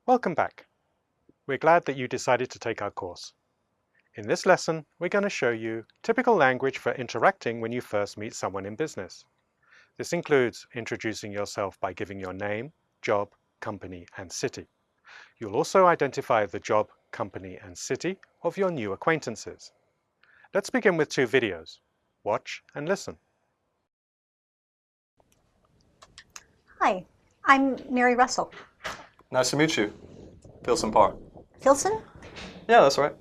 Welcome back. We're glad that you decided to take our course. In this lesson, we're going to show you typical language for interacting when you first meet someone in business. This includes introducing yourself by giving your name, job, company, and city. You'll also identify the job, company, and city of your new acquaintances. Let's begin with two videos. Watch and listen. Hi, I'm Mary Russell. Nice to meet you. Philson Park. Philson? Yeah, that's right.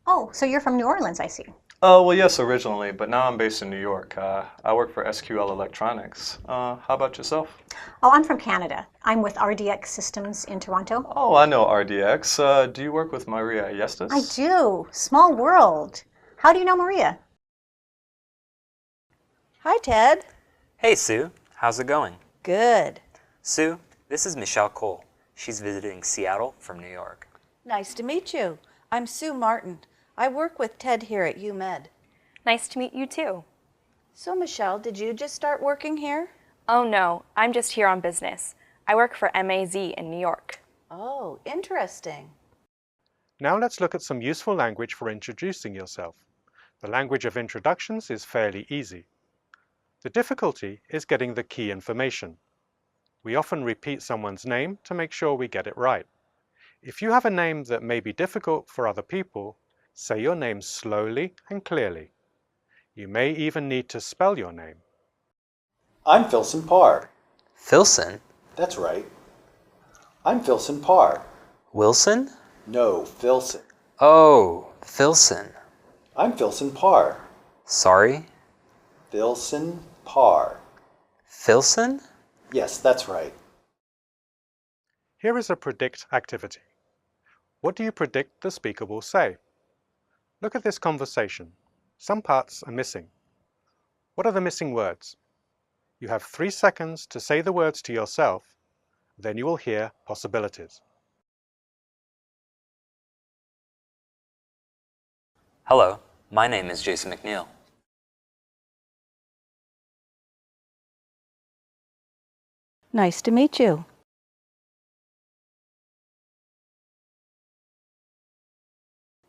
Oh, so you're from New Orleans, I see. Oh, well, yes, originally, but now I'm based in New York. I work for SQL Electronics. How about yourself? Oh, I'm from Canada. I'm with RDX Systems in Toronto. Oh, I know RDX. Do you work with Maria Yestes? I do. Small world. How do you know Maria? Hi, Ted. Hey, Sue. How's it going? Good. Sue, this is Michelle Cole. She's visiting Seattle from New York. Nice to meet you. I'm Sue Martin. I work with Ted here at UMed. Nice to meet you too. So, Michelle, did you just start working here? Oh no, I'm just here on business. I work for MAZ in New York. Oh, interesting. Now let's look at some useful language for introducing yourself. The language of introductions is fairly easy. The difficulty is getting the key information. We often repeat someone's name to make sure we get it right. If you have a name that may be difficult for other people, say your name slowly and clearly. You may even need to spell your name. I'm Philson Park. Philson? That's right. I'm Philson Park. Wilson? No, Philson. Oh, Philson. I'm Philson Park. Sorry? Philson Park. Philson? Yes, that's right. Here is a predict activity. What do you predict the speaker will say? Look at this conversation. Some parts are missing. What are the missing words? You have 3 seconds to say the words to yourself, then you will hear possibilities. Hello, my name is Jason McNeil. Nice to meet you.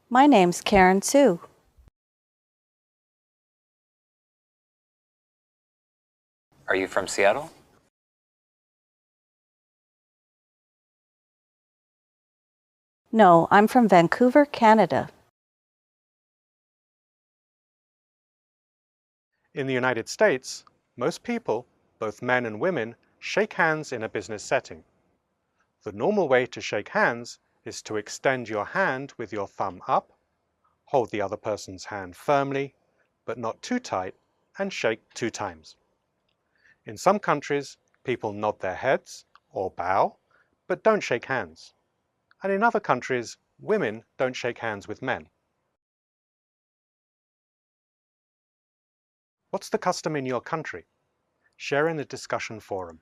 My name's Karen Sue. Are you from Seattle? No, I'm from Vancouver, Canada. In the United States, most people, both men and women, shake hands in a business setting. The normal way to shake hands is to extend your hand with your thumb up, hold the other person's hand firmly, but not too tight, and shake 2 times. In some countries, people nod their heads or bow, but don't shake hands. And in other countries, women don't shake hands with men. What's the custom in your country? Share in the discussion forum.